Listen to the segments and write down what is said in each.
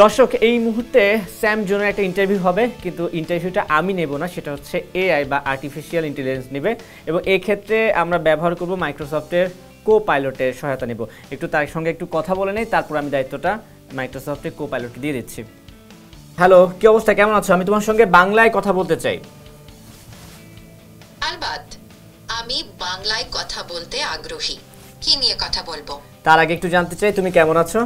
দর্শক এই মুহূর্তে স্যাম জোনের একটা ইন্টারভিউ হবে, কিন্তু ইন্টারভিউটা আমি নেব না, সেটা হচ্ছে এআই বা আর্টিফিশিয়াল ইন্টেলিজেন্স নেবে এবং এই ক্ষেত্রে আমরা ব্যবহার করব মাইক্রোসফটের কো-পাইলটের সহায়তা নেব। একটু তার সঙ্গে একটু কথা বলে নেই, তারপর আমি দায়িত্বটা মাইক্রোসফটের কো-পাইলটকে দিয়ে দিচ্ছি। হ্যালো, কি অবস্থা, কেমন আছো? আমি তোমার সঙ্গে বাংলায় কথা বলতে চাই। আলবাত, আমি বাংলায় কথা বলতে আগ্রহী। কি নিয়ে কথা বলবো? তার আগে একটু জানতে চাই তুমি কেমন আছো?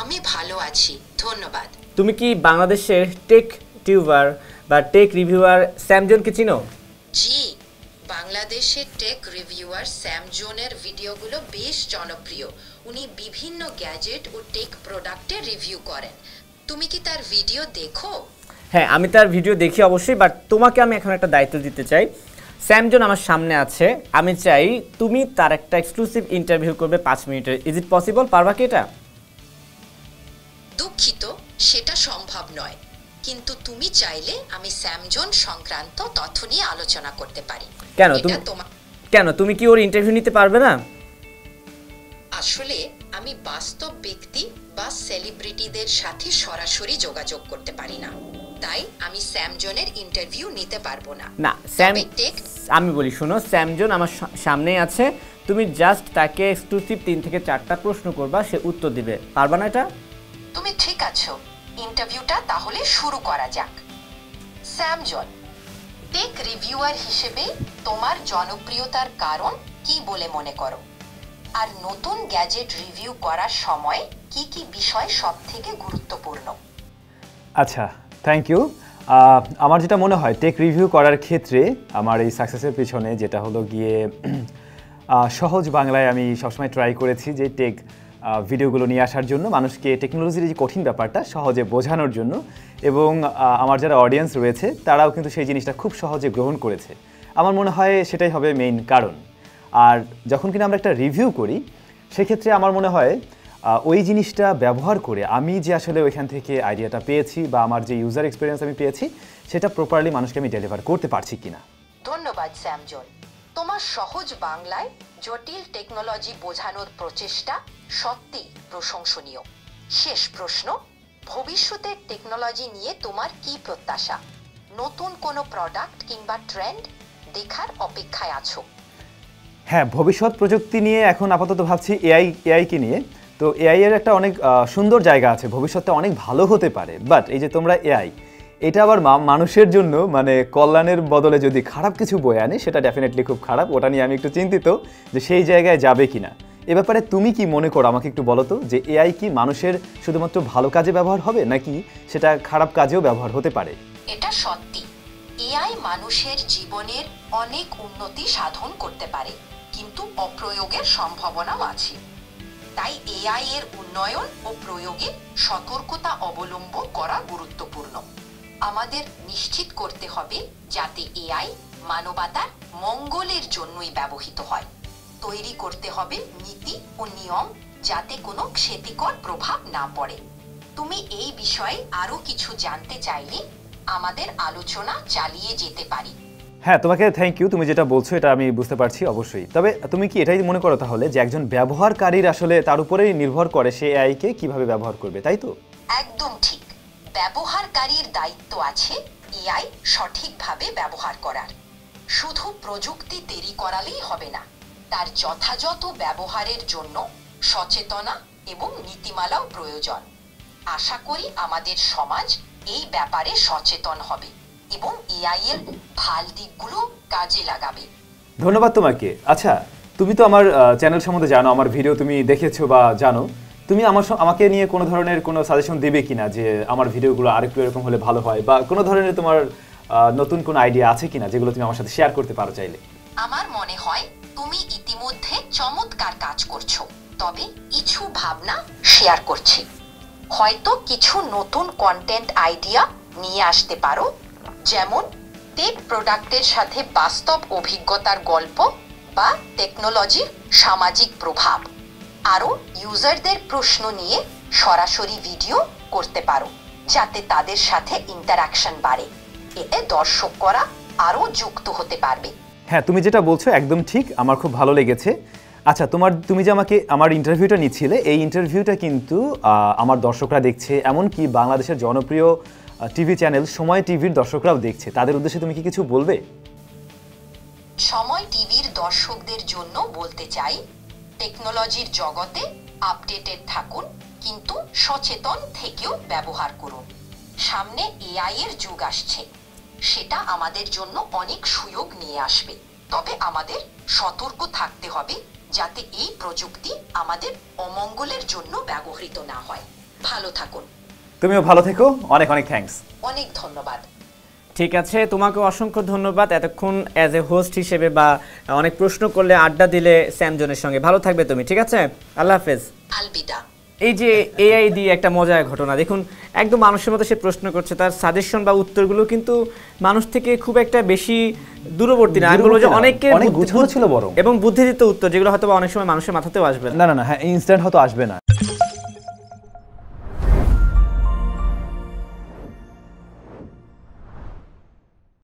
আমি ভালো আছি, ধন্যবাদ। তুমি কি বাংলাদেশের টেক টিউবার বা টেক রিভিউয়ার স্যাম জোনকে চিনো? জি, বাংলাদেশের টেক রিভিউয়ার স্যাম জোনের ভিডিওগুলো বেশ জনপ্রিয়। উনি বিভিন্ন গ্যাজেট ও টেক প্রোডাক্টের রিভিউ করেন। তুমি কি তার ভিডিও দেখো? হ্যাঁ, আমি তার ভিডিও দেখি অবশ্যই, বাট তোমাকে আমি এখন একটা দায়িত্ব দিতে চাই। স্যাম জোন আমার সামনে আছে, আমি চাই তুমি তার একটা এক্সক্লুসিভ ইন্টারভিউ করবে 5 মিনিটের। Is it possible? পারবা কি এটা? দুঃখিত, সেটা সম্ভব নয়, কিন্তু তুমি চাইলে আমি স্যাম জোন সংক্রান্ত তথ্য নিয়ে আলোচনা করতে পারি। কেন তুমি কি ওর ইন্টারভিউ নিতে পারবে না? আসলে আমি বাস্তব ব্যক্তি বা সেলিব্রিটিদের সাথে সরাসরি যোগাযোগ করতে পারি না, তাই আমি স্যাম জোনের ইন্টারভিউ নিতে পারবো না। না স্যাম, আমি বলি শোনো, স্যাম জোন আমার সামনেই আছে, তুমি জাস্ট তাকে এক্সক্লুসিভ 3 থেকে 4টা প্রশ্ন করবা, সে উত্তর দিবে। পারবা না এটা? তুমি ঠিক আছো, ইন্টারভিউটা তাহলে শুরু করা যাক। স্যাম জন, টেক রিভিউয়ার হিসেবে তোমার জনপ্রিয়তার কারণ কি বলে মনে করো? আর নতুন গ্যাজেট রিভিউ করার সময় কি কি বিষয় সবথেকে গুরুত্বপূর্ণ? আচ্ছা, থ্যাংক ইউ। আমার যেটা মনে হয় টেক রিভিউ করার ক্ষেত্রে আমার এই সাকসেসের পিছনে যেটা হলো গিয়ে সহজ বাংলায় আমি সবসময় ট্রাই করেছি যে টেক ভিডিওগুলো নিয়ে আসার জন্য, মানুষকে টেকনোলজির যে কঠিন ব্যাপারটা সহজে বোঝানোর জন্য, এবং আমার যারা অডিয়েন্স রয়েছে তারাও কিন্তু সেই জিনিসটা খুব সহজে গ্রহণ করেছে। আমার মনে হয় সেটাই হবে মেইন কারণ। আর যখন কিনা আমরা একটা রিভিউ করি সেক্ষেত্রে আমার মনে হয় ওই জিনিসটা ব্যবহার করে আমি যে আসলে ওইখান থেকে আইডিয়াটা পেয়েছি বা আমার যে ইউজার এক্সপিরিয়েন্স আমি পেয়েছি সেটা প্রপারলি মানুষকে আমি ডেলিভার করতে পারছি কিনা। ধন্যবাদ স্যামজন, তোমার সহজ বাংলায় জটিল টেকনোলজি বোঝানোর প্রচেষ্টা সত্যি প্রশংসনীয়। শেষ প্রশ্ন, ভবিষ্যতের টেকনোলজি নিয়ে তোমার কি প্রত্যাশা? নতুন কোনো প্রোডাক্ট কিংবা ট্রেন্ড দেখার অপেক্ষায় আছো? হ্যাঁ, ভবিষ্যৎ প্রযুক্তি নিয়ে এখন আপাতত ভাবছি এআইকে নিয়ে। তো এআই এর একটা অনেক সুন্দর জায়গা আছে, ভবিষ্যৎটা অনেক ভালো হতে পারে। বাট এই যে তোমরা এআই, এটা আবার মানুষের জন্য মানে কল্যাণের বদলে যদি খারাপ কিছু বয়ে আনে সেটা ডেফিনেটলি খুব খারাপ। ওটা নিয়ে আমি একটু চিন্তিত যে সেই জায়গায় যাবে কিনা। এ ব্যাপারে তুমি কি মনে করো, আমাকে একটু বলো তো, যে এআই কি মানুষের শুধুমাত্র ভালো কাজে ব্যবহার হবে নাকি সেটা খারাপ কাজেও ব্যবহার হতে পারে? এটা সত্যি, এআই মানুষের জীবনের অনেক উন্নতি সাধন করতে পারে, কিন্তু অপ্রয়োগের সম্ভাবনাও আছে। তাই এআই এর উন্নয়ন ও প্রয়োগে সতর্কতা অবলম্বন করা গুরুত্বপূর্ণ। আমাদের নিশ্চিত করতে হবে যাতে এআই মানবতার মঙ্গলের জন্যই ব্যবহৃত হয়। তৈরি করতে হবে নীতি ও নিয়ম যাতে কোনো ক্ষতিকর প্রভাব না পড়ে। তুমি এই বিষয়ে আরো কিছু জানতে চাইলে আমাদের আলোচনা চালিয়ে যেতে পারি। হ্যাঁ, তোমাকে থ্যাংক ইউ। তুমি যেটা বলছো এটা আমি বুঝতে পারছি অবশ্যই। তবে তুমি কি এটাই মনে করো তাহলে যে একজন ব্যবহারকারীর আসলে তার উপরেই নির্ভর করে সে এআইকে কিভাবে ব্যবহার করবে, তাই তো? একদম ঠিক, ব্যবহারকারীর দায়িত্ব আছে এআই সঠিকভাবে ব্যবহার করার। শুধু প্রযুক্তি তৈরি করালেই হবে না, তার যথাযথ ব্যবহারের জন্য সচেতনা এবং নীতিমালাও প্রয়োজন। আশা করি আমাদের সমাজ এই ব্যাপারে সচেতন হবে এবং এআই এর ভালো দিকগুলো কাজে লাগাবে। ধন্যবাদ তোমাকে। আচ্ছা, তুমি তো আমার চ্যানেল সম্বন্ধে জানো, আমার ভিডিও তুমি দেখেছো বা জানো। তুমি আমাকে নিয়ে কোনো ধরনের কোনো সাজেশন দেবে কিনা যে আমার ভিডিওগুলো আরেকটু এরকম হলে ভালো হয়, বা কোনো ধরনের তোমার নতুন কোনো আইডিয়া আছে কিনা যেগুলো তুমি আমার সাথে শেয়ার করতে পারো চাইলে? আমার মনে হয় তুমি ইতিমধ্যে চমৎকার কাজ করছো, তবে কিছু ভাবনা শেয়ার করছি। হয়তো কিছু নতুন কন্টেন্ট আইডিয়া নিয়ে আসতে পারো, যেমন টেক প্রোডাক্টের সাথে বাস্তব অভিজ্ঞতার গল্প বা টেকনোলজির সামাজিক প্রভাব। আরও ইউজারদের প্রশ্ন নিয়ে সরাসরি ভিডিও করতে পারো যাতে তাদের সাথে ইন্টারাকশন বাড়ে। এতে দর্শকরা আরও যুক্ত হতে পারবে। হ্যাঁ, তুমি যেটা বলছো একদম ঠিক, আমার খুব ভালো লেগেছে। আচ্ছা, তুমি যে আমাকে আমার ইন্টারভিউটা নিচ্ছিলে, এই ইন্টারভিউটা কিন্তু আমার দর্শকরা দেখছে, এমনকি বাংলাদেশের জনপ্রিয় টিভি চ্যানেল সময় টিভির দর্শকরাও দেখছে। তাদের উদ্দেশ্যে তুমি কি কিছু বলবে? সময় টিভির দর্শকদের জন্য বলতে চাই, টেকনোলজির জগতে আপডেটেড থাকুন, কিন্তু সচেতন থেকেও ব্যবহার করুন। সামনে এআই এর যুগ আসছে, সেটা আমাদের জন্য অনেক সুযোগ নিয়ে আসবে, তবে আমাদের সতর্ক থাকতে হবে যাতে এই প্রযুক্তি আমাদের অমঙ্গলের জন্য ব্যবহৃত না হয়। ভালো থাকুন। তুমিও ভালো থেকো, অনেক অনেক থ্যাঙ্কস। অনেক ধন্যবাদ। ঠিক আছে, তোমাকে অসংখ্য ধন্যবাদ এতক্ষণ অ্যাজ এ হোস্ট হিসেবে বা অনেক প্রশ্ন করলে, আড্ডা দিলে স্যাম জনের সঙ্গে। ভালো থাকবে তুমি, ঠিক আছে? আল্লাহ হাফেজ। আলবিদা। এই যে এআই দিয়ে একটা মজার ঘটনা দেখুন, একদম মানুষের মতো সে প্রশ্ন করছে, তার সাজেশন বা উত্তরগুলো কিন্তু মানুষ থেকে খুব একটা বেশি দূরবর্তী না। আমি বলবো যে অনেক গুছানো ছিল বরং, এবং বুদ্ধিদীপ্ত উত্তর, যেগুলো হয়তো অনেক সময় মানুষের মাথাতেও আসবে না। হ্যাঁ, ইনস্ট্যান্ট হয়তো আসবে না।